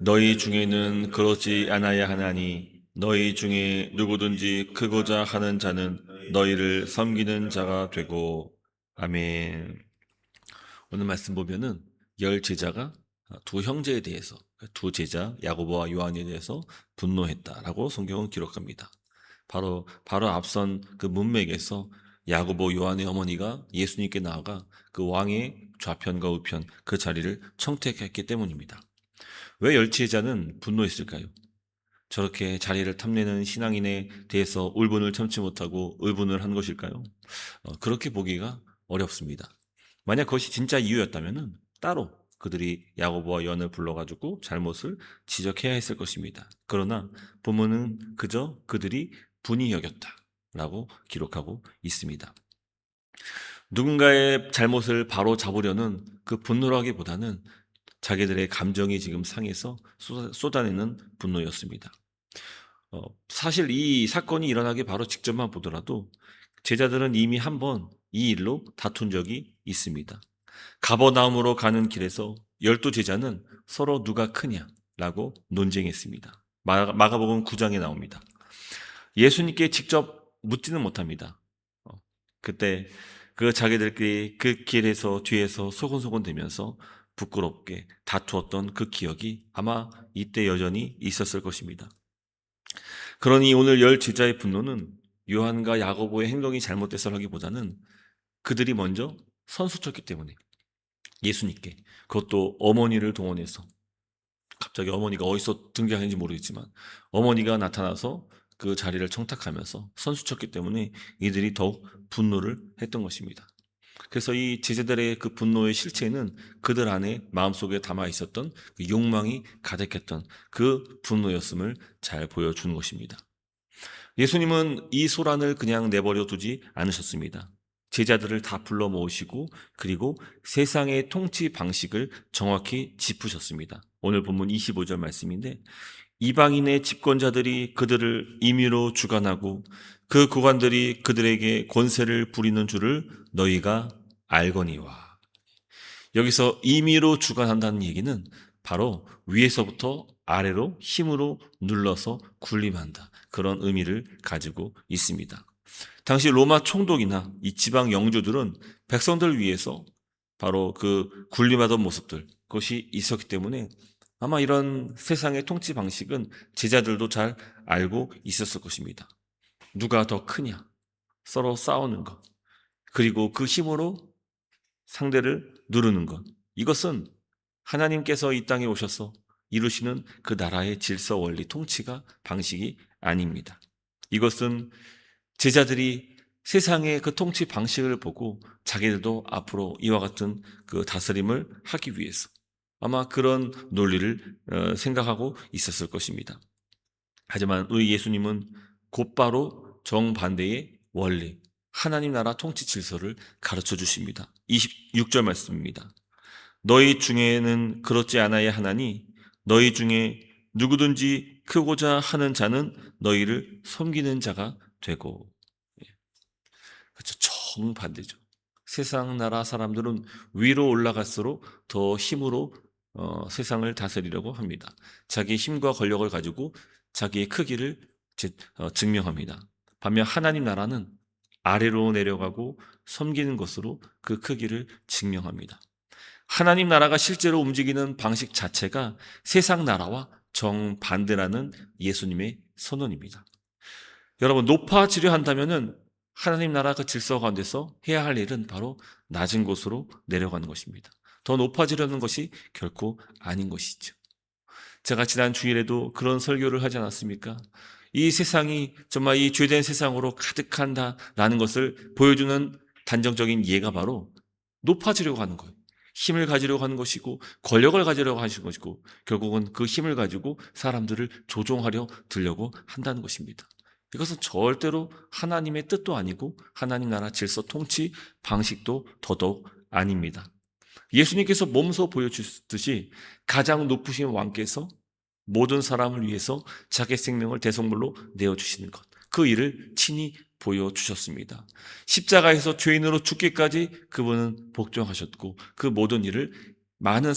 너희 중에는 그렇지 않아야 하나니 너희 중에 누구든지 크고자 하는 자는 너희를 섬기는 자가 되고. 아멘. 오늘 말씀 보면은 열 제자가 두 형제에 대해서, 두 제자 야고보와 요한에 대해서 분노했다라고 성경은 기록합니다. 바로 앞선 그 문맥에서 야고보 요한의 어머니가 예수님께 나아가 그 왕의 좌편과 우편 그 자리를 청택했기 때문입니다. 왜 열지제자는 분노했을까요? 저렇게 자리를 탐내는 신앙인에 대해서 울분을 참지 못하고 의분을 한 것일까요? 그렇게 보기가 어렵습니다. 만약 그것이 진짜 이유였다면 따로 그들이 야고보와 요한을 불러가지고 잘못을 지적해야 했을 것입니다. 그러나 본문은 그저 그들이 분이 여겼다라고 기록하고 있습니다. 누군가의 잘못을 바로 잡으려는 그 분노라기보다는 자기들의 감정이 지금 상해서 쏟아내는 분노였습니다. 사실 이 사건이 일어나기 바로 직전만 보더라도 제자들은 이미 한 번 이 일로 다툰 적이 있습니다. 가버나움으로 가는 길에서 12제자는 서로 누가 크냐라고 논쟁했습니다. 마가복음 9장에 나옵니다. 예수님께 직접 묻지는 못합니다. 그때 그 자기들끼리 그 길에서 뒤에서 소곤소곤 대면서 부끄럽게 다투었던 그 기억이 아마 이때 여전히 있었을 것입니다. 그러니 오늘 열 제자의 분노는 요한과 야고보의 행동이 잘못됐어라기보다는 그들이 먼저 선수쳤기 때문에 예수님께, 그것도 어머니를 동원해서, 갑자기 어머니가 어디서 등장했는지 모르겠지만 어머니가 나타나서 그 자리를 청탁하면서 선수쳤기 때문에 이들이 더욱 분노를 했던 것입니다. 그래서 이 제자들의 그 분노의 실체는 그들 안에 마음속에 담아 있었던 그 욕망이 가득했던 그 분노였음을 잘 보여주는 것입니다. 예수님은 이 소란을 그냥 내버려 두지 않으셨습니다. 제자들을 다 불러 모으시고 그리고 세상의 통치 방식을 정확히 짚으셨습니다. 오늘 본문 25절 말씀인데, 이방인의 집권자들이 그들을 임의로 주관하고 그 고관들이 그들에게 권세를 부리는 줄을 너희가 알거니와. 여기서 임의로 주관한다는 얘기는 바로 위에서부터 아래로 힘으로 눌러서 군림한다, 그런 의미를 가지고 있습니다. 당시 로마 총독이나 이 지방 영주들은 백성들 위해서 바로 그 군림하던 모습들, 그것이 있었기 때문에 아마 이런 세상의 통치 방식은 제자들도 잘 알고 있었을 것입니다. 누가 더 크냐, 서로 싸우는 것, 그리고 그 힘으로 상대를 누르는 것, 이것은 하나님께서 이 땅에 오셔서 이루시는 그 나라의 질서, 원리, 통치가 방식이 아닙니다. 이것은 제자들이 세상의 그 통치 방식을 보고 자기들도 앞으로 이와 같은 그 다스림을 하기 위해서 아마 그런 논리를 생각하고 있었을 것입니다. 하지만 우리 예수님은 곧바로 정반대의 원리, 하나님 나라 통치 질서를 가르쳐 주십니다. 26절 말씀입니다. 너희 중에는 그렇지 않아야 하나니 너희 중에 누구든지 크고자 하는 자는 너희를 섬기는 자가 되고. 그렇죠. 정반대죠. 세상 나라 사람들은 위로 올라갈수록 더 힘으로 세상을 다스리려고 합니다. 자기의 힘과 권력을 가지고 자기의 크기를 증명합니다. 반면 하나님 나라는 아래로 내려가고 섬기는 것으로 그 크기를 증명합니다. 하나님 나라가 실제로 움직이는 방식 자체가 세상 나라와 정반대라는 예수님의 선언입니다. 여러분, 높아지려 한다면은 하나님 나라 그 질서 가운데서 해야 할 일은 바로 낮은 곳으로 내려가는 것입니다. 더 높아지려는 것이 결코 아닌 것이죠. 제가 지난 주일에도 그런 설교를 하지 않았습니까? 이 세상이 정말 이 죄된 세상으로 가득한다라는 것을 보여주는 단정적인 예가 바로 높아지려고 하는 거예요. 힘을 가지려고 하는 것이고 권력을 가지려고 하는 것이고 결국은 그 힘을 가지고 사람들을 조종하려 들려고 한다는 것입니다. 이것은 절대로 하나님의 뜻도 아니고 하나님 나라 질서 통치 방식도 더더욱 아닙니다. 예수님께서 몸소 보여주듯이 가장 높으신 왕께서 모든 사람을 위해서 자기 생명을 대속물로 내어주시는 것, 그 일을 친히 보여주셨습니다. 십자가에서 죄인으로 죽기까지 그분은 복종하셨고 그 모든 일을 모든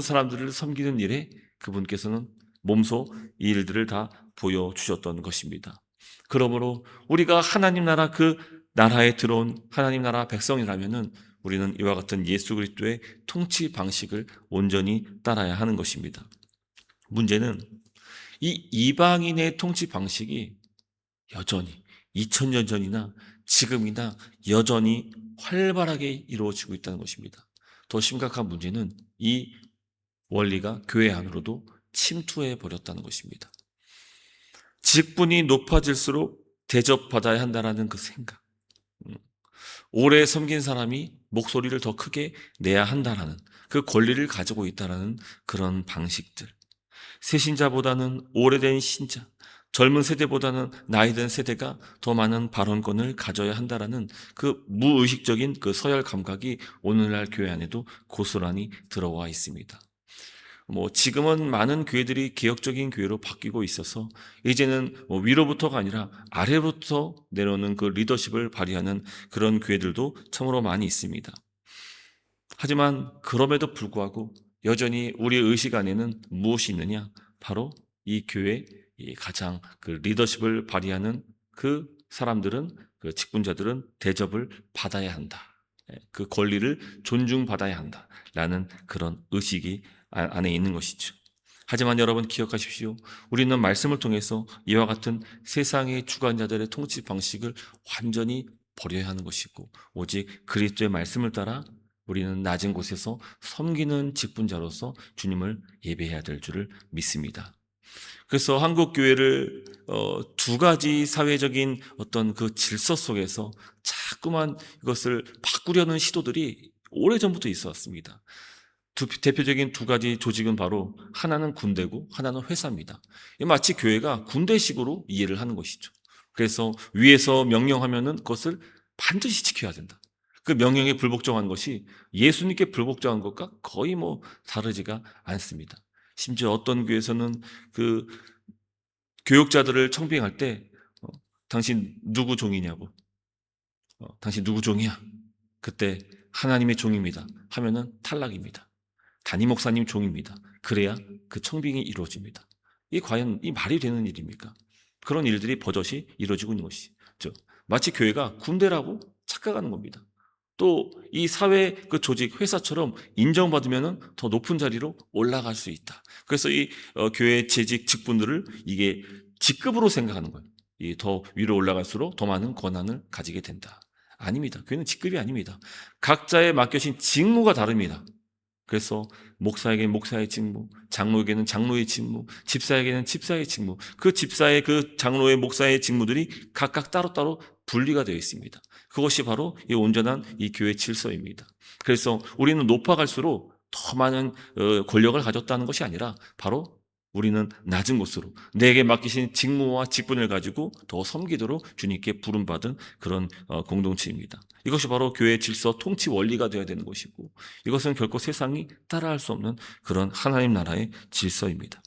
사람들을 섬기는 일에 그분께서는 몸소 이 일들을 다 보여주셨던 것입니다. 그러므로 우리가 하나님 나라 그 나라에 들어온 하나님 나라 백성이라면은 우리는 이와 같은 예수 그리스도의 통치 방식을 온전히 따라야 하는 것입니다. 문제는 이 이방인의 통치 방식이 여전히 2000년 전이나 지금이나 여전히 활발하게 이루어지고 있다는 것입니다. 더 심각한 문제는 이 원리가 교회 안으로도 침투해 버렸다는 것입니다. 직분이 높아질수록 대접받아야 한다는 그 생각, 오래 섬긴 사람이 목소리를 더 크게 내야 한다는 그 권리를 가지고 있다는 그런 방식들, 새신자보다는 오래된 신자, 젊은 세대보다는 나이든 세대가 더 많은 발언권을 가져야 한다는 그 무의식적인 그 서열 감각이 오늘날 교회 안에도 고스란히 들어와 있습니다. 지금은 많은 교회들이 개혁적인 교회로 바뀌고 있어서 이제는 위로부터가 아니라 아래로부터 내려오는 그 리더십을 발휘하는 그런 교회들도 참으로 많이 있습니다. 하지만 그럼에도 불구하고 여전히 우리의 의식 안에는 무엇이 있느냐? 바로 이 교회 가장 그 리더십을 발휘하는 그 사람들은, 그 직분자들은 대접을 받아야 한다. 그 권리를 존중받아야 한다라는 그런 의식이 안에 있는 것이죠. 하지만 여러분 기억하십시오. 우리는 말씀을 통해서 이와 같은 세상의 주관자들의 통치 방식을 완전히 버려야 하는 것이고, 오직 그리스도의 말씀을 따라 우리는 낮은 곳에서 섬기는 직분자로서 주님을 예배해야 될 줄을 믿습니다. 그래서 한국 교회를 두 가지 사회적인 어떤 그 질서 속에서 자꾸만 이것을 바꾸려는 시도들이 오래전부터 있어 왔습니다. 대표적인 두 가지 조직은 바로 하나는 군대고 하나는 회사입니다. 마치 교회가 군대식으로 이해를 하는 것이죠. 그래서 위에서 명령하면은 그것을 반드시 지켜야 된다. 그 명령에 불복종한 것이 예수님께 불복종한 것과 거의 다르지가 않습니다. 심지어 어떤 교회에서는 그 교육자들을 청빙할 때 당신 누구 종이냐고, 당신 누구 종이야? 그때 하나님의 종입니다 하면은 탈락입니다. 담임 목사님 종입니다. 그래야 그 청빙이 이루어집니다. 이 과연 이 말이 되는 일입니까? 그런 일들이 버젓이 이루어지고 있는 것이죠. 마치 교회가 군대라고 착각하는 겁니다. 또 이 사회 그 조직 회사처럼 인정받으면 더 높은 자리로 올라갈 수 있다. 그래서 이 교회 재직 직분들을 이게 직급으로 생각하는 거예요. 이 더 위로 올라갈수록 더 많은 권한을 가지게 된다. 아닙니다. 교회는 직급이 아닙니다. 각자의 맡겨진 직무가 다릅니다. 그래서 목사에게는 목사의 직무, 장로에게는 장로의 직무, 집사에게는 집사의 직무, 그 집사의 그 장로의 목사의 직무들이 각각 따로따로 분리가 되어 있습니다. 그것이 바로 이 온전한 이 교회 질서입니다. 그래서 우리는 높아갈수록 더 많은 권력을 가졌다는 것이 아니라 바로 우리는 낮은 곳으로 내게 맡기신 직무와 직분을 가지고 더 섬기도록 주님께 부름받은 그런 공동체입니다. 이것이 바로 교회의 질서 통치 원리가 되어야 되는 것이고, 이것은 결코 세상이 따라할 수 없는 그런 하나님 나라의 질서입니다.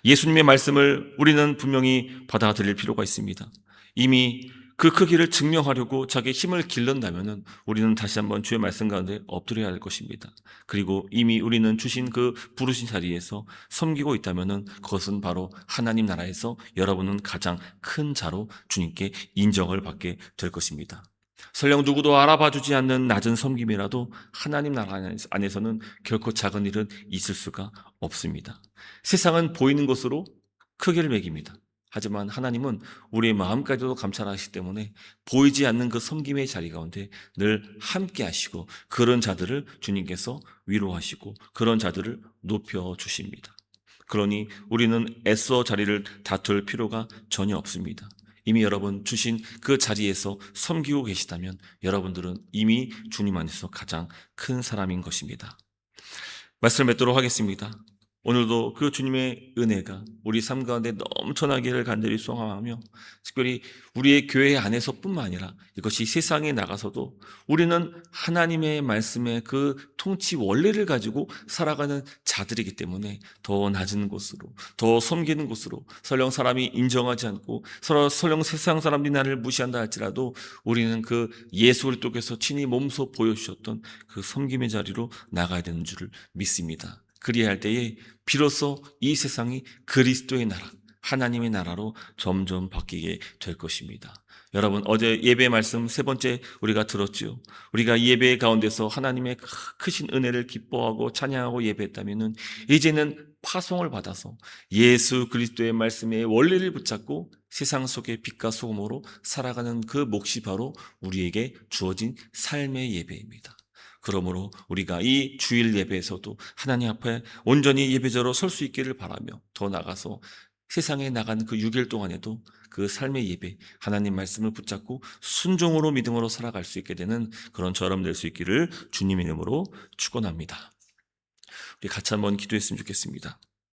예수님의 말씀을 우리는 분명히 받아들일 필요가 있습니다. 이미 그 크기를 증명하려고 자기 힘을 길른다면 우리는 다시 한번 주의 말씀 가운데 엎드려야 할 것입니다. 그리고 이미 우리는 주신 그 부르신 자리에서 섬기고 있다면 그것은 바로 하나님 나라에서 여러분은 가장 큰 자로 주님께 인정을 받게 될 것입니다. 설령 누구도 알아봐 주지 않는 낮은 섬김이라도 하나님 나라 안에서는 결코 작은 일은 있을 수가 없습니다. 세상은 보이는 것으로 크기를 매깁니다. 하지만 하나님은 우리의 마음까지도 감찰하시기 때문에 보이지 않는 그 섬김의 자리 가운데 늘 함께 하시고, 그런 자들을 주님께서 위로하시고 그런 자들을 높여주십니다. 그러니 우리는 애써 자리를 다툴 필요가 전혀 없습니다. 이미 여러분 주신 그 자리에서 섬기고 계시다면 여러분들은 이미 주님 안에서 가장 큰 사람인 것입니다. 말씀을 맺도록 하겠습니다. 오늘도 그 주님의 은혜가 우리 삶 가운데 넘쳐나기를 간절히 소망하며, 특별히 우리의 교회 안에서뿐만 아니라 이것이 세상에 나가서도 우리는 하나님의 말씀의 그 통치 원리를 가지고 살아가는 자들이기 때문에 더 낮은 곳으로, 더 섬기는 곳으로, 설령 사람이 인정하지 않고 설령 세상 사람들이 나를 무시한다 할지라도 우리는 그 예수 그리스도께서 친히 몸소 보여주셨던 그 섬김의 자리로 나가야 되는 줄을 믿습니다. 그리할 때에 비로소 이 세상이 그리스도의 나라, 하나님의 나라로 점점 바뀌게 될 것입니다. 여러분, 어제 예배 말씀 세 번째 우리가 들었죠. 우리가 이 예배 가운데서 하나님의 크신 은혜를 기뻐하고 찬양하고 예배했다면은 이제는 파송을 받아서 예수 그리스도의 말씀의 원리를 붙잡고 세상 속의 빛과 소금으로 살아가는 그 몫이 바로 우리에게 주어진 삶의 예배입니다. 그러므로 우리가 이 주일 예배에서도 하나님 앞에 온전히 예배자로 설 수 있기를 바라며, 더 나아가서 세상에 나간 그 6일 동안에도 그 삶의 예배, 하나님 말씀을 붙잡고 순종으로 믿음으로 살아갈 수 있게 되는 그런 저럼 될 수 있기를 주님의 이름으로 축원합니다. 우리 같이 한번 기도했으면 좋겠습니다.